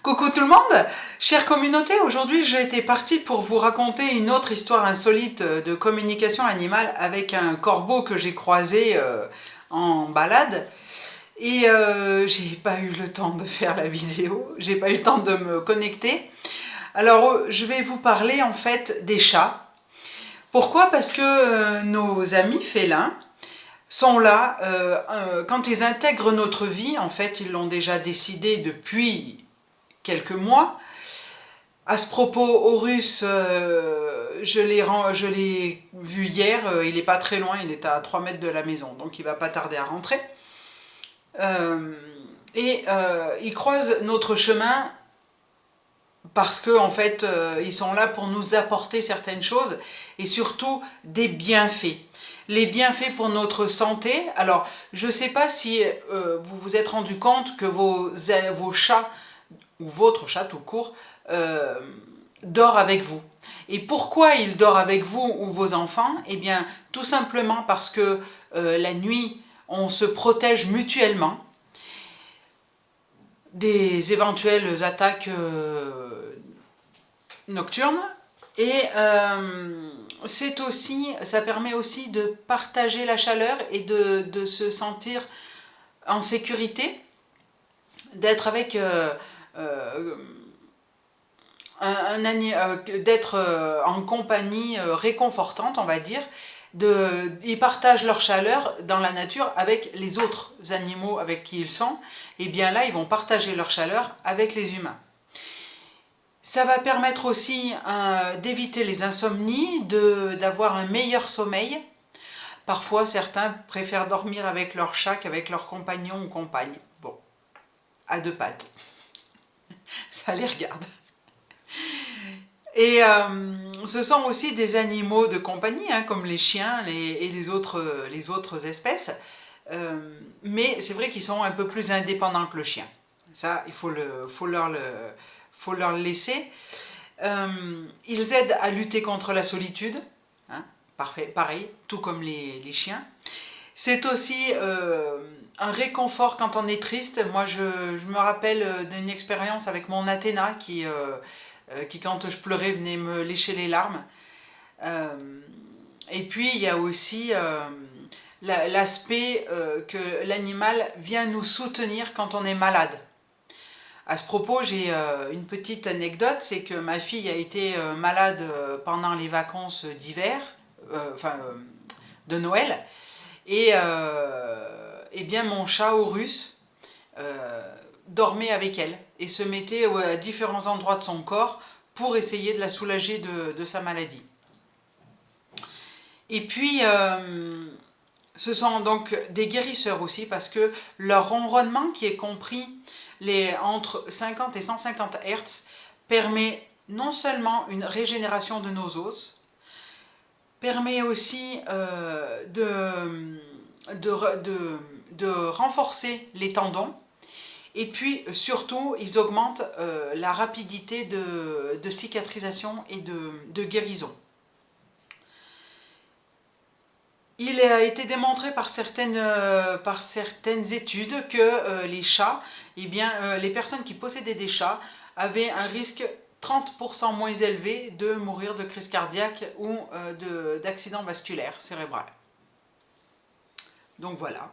Coucou tout le monde, chère communauté, aujourd'hui j'étais partie pour vous raconter une autre histoire insolite de communication animale avec un corbeau que j'ai croisé en balade. Et j'ai pas eu le temps de faire la vidéo, j'ai pas eu le temps de me connecter. Alors je vais vous parler en fait des chats. Pourquoi? Parce que nos amis félins sont là, quand ils intègrent notre vie, en fait ils l'ont déjà décidé depuis quelques mois. À ce propos, Horus, je l'ai vu hier, il n'est pas très loin, il est à 3 mètres de la maison, donc il ne va pas tarder à rentrer. Il croise notre chemin parce que en fait, ils sont là pour nous apporter certaines choses et surtout des bienfaits. Les bienfaits pour notre santé. Alors, je ne sais pas si vous vous êtes rendu compte que vos chats, ou votre chat tout court, euh, dort avec vous. Et pourquoi il dort avec vous ou vos enfants? Eh bien, tout simplement parce que la nuit, on se protège mutuellement des éventuelles attaques nocturnes. Et ça permet aussi de partager la chaleur et de se sentir en sécurité, d'être avec d'être en compagnie réconfortante, on va dire. Ils partagent leur chaleur dans la nature avec les autres animaux avec qui ils sont. Et bien là, ils vont partager leur chaleur avec les humains. Ça va permettre aussi d'éviter les insomnies, d'avoir un meilleur sommeil. Parfois, certains préfèrent dormir avec leur chat qu'avec leur compagnon ou compagne. Bon, à deux pattes. Ça les regarde. Et ce sont aussi des animaux de compagnie, hein, comme les chiens et les autres espèces. Mais c'est vrai qu'ils sont un peu plus indépendants que le chien. Ça, il faut leur le laisser. Ils aident à lutter contre la solitude. Hein, pareil, tout comme les chiens. C'est aussi un réconfort quand on est triste. Moi, je me rappelle d'une expérience avec mon Athéna qui, quand je pleurais, venait me lécher les larmes. Et puis, il y a aussi l'aspect que l'animal vient nous soutenir quand on est malade. À ce propos, j'ai une petite anecdote, c'est que ma fille a été malade pendant les vacances d'hiver, de Noël, et bien mon chat Horus dormait avec elle et se mettait à différents endroits de son corps pour essayer de la soulager de sa maladie. Et puis, ce sont donc des guérisseurs aussi parce que leur ronronnement, qui est compris entre 50 et 150 Hz, permet non seulement une régénération de nos os, permet aussi de renforcer les tendons. Et puis surtout, ils augmentent la rapidité de cicatrisation et de guérison. Il a été démontré par certaines études que les chats, eh bien, les personnes qui possédaient des chats avaient un risque 30% moins élevé de mourir de crise cardiaque ou d'accident vasculaire cérébral. Donc voilà.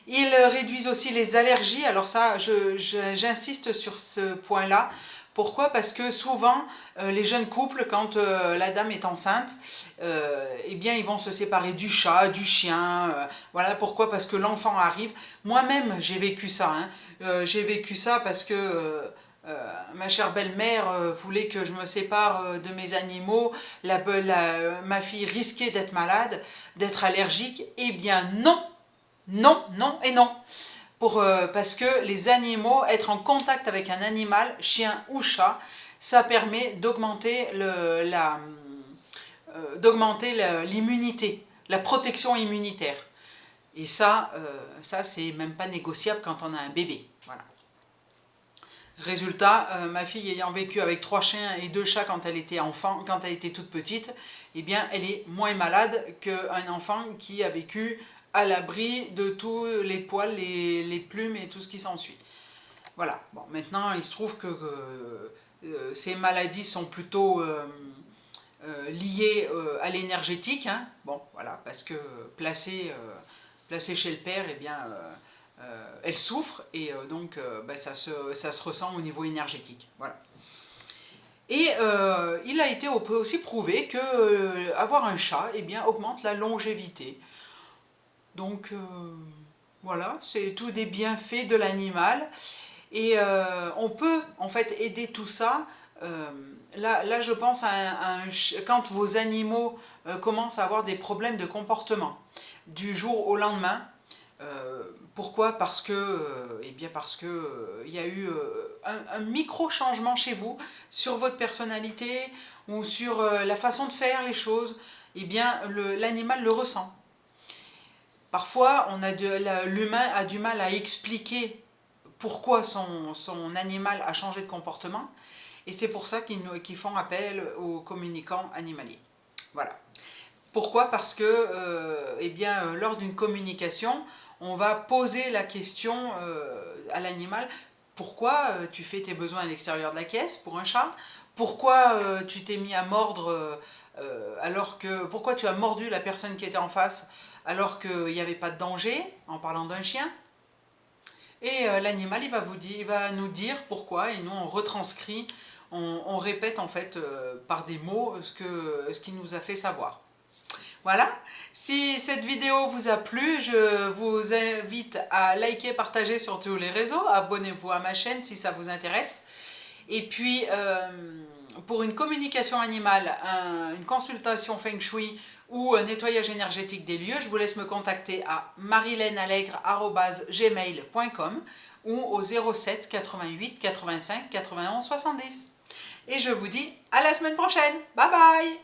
Ils réduisent aussi les allergies. Alors ça, j'insiste sur ce point-là. Pourquoi? Parce que souvent, les jeunes couples, quand la dame est enceinte, eh bien, ils vont se séparer du chat, du chien. Voilà, pourquoi? Parce que l'enfant arrive. Moi-même, j'ai vécu ça. Hein. J'ai vécu ça parce que ma chère belle-mère voulait que je me sépare de mes animaux. Ma fille risquait d'être malade, d'être allergique. Eh bien, non! Non, non et non. Parce que les animaux, être en contact avec un animal, chien ou chat, ça permet d'augmenter l'immunité, la protection immunitaire. Et ça c'est même pas négociable quand on a un bébé. Voilà. Résultat, ma fille ayant vécu avec 3 chiens et 2 chats quand elle était enfant, quand elle était toute petite, eh bien, elle est moins malade qu'un enfant qui a vécu à l'abri de tous les poils, les plumes et tout ce qui s'ensuit. Voilà, bon, maintenant il se trouve que ces maladies sont plutôt liées à l'énergétique, hein. Bon, voilà, parce que placée chez le père, eh bien, elle souffre et donc ben, ça se ressent au niveau énergétique. Voilà. Et il a été aussi prouvé que avoir un chat eh bien, augmente la longévité. Donc voilà, c'est tout des bienfaits de l'animal. Et on peut en fait aider tout ça. Là, je pense quand vos animaux commencent à avoir des problèmes de comportement du jour au lendemain. Pourquoi? Parce que, eh bien parce que il y a eu un micro changement chez vous sur votre personnalité ou sur la façon de faire les choses. Eh bien, l'animal le ressent. Parfois, l'humain a du mal à expliquer pourquoi son animal a changé de comportement, et c'est pour ça qu'ils font appel aux communicants animaliers. Voilà. Pourquoi? Parce que eh bien, lors d'une communication, on va poser la question à l'animal: pourquoi tu fais tes besoins à l'extérieur de la caisse pour un chat? Pourquoi tu t'es mis à mordre pourquoi tu as mordu la personne qui était en face alors qu'il n'y avait pas de danger, en parlant d'un chien? Et l'animal, il va nous dire pourquoi, et nous on retranscrit, on répète en fait par des mots ce qu'il nous a fait savoir. Voilà, si cette vidéo vous a plu, je vous invite à liker, partager sur tous les réseaux, abonnez-vous à ma chaîne si ça vous intéresse. Et puis, pour une communication animale, une consultation Feng Shui ou un nettoyage énergétique des lieux, je vous laisse me contacter à marilenallegre@gmail.com ou au 07 88 85 91 70. Et je vous dis à la semaine prochaine. Bye bye!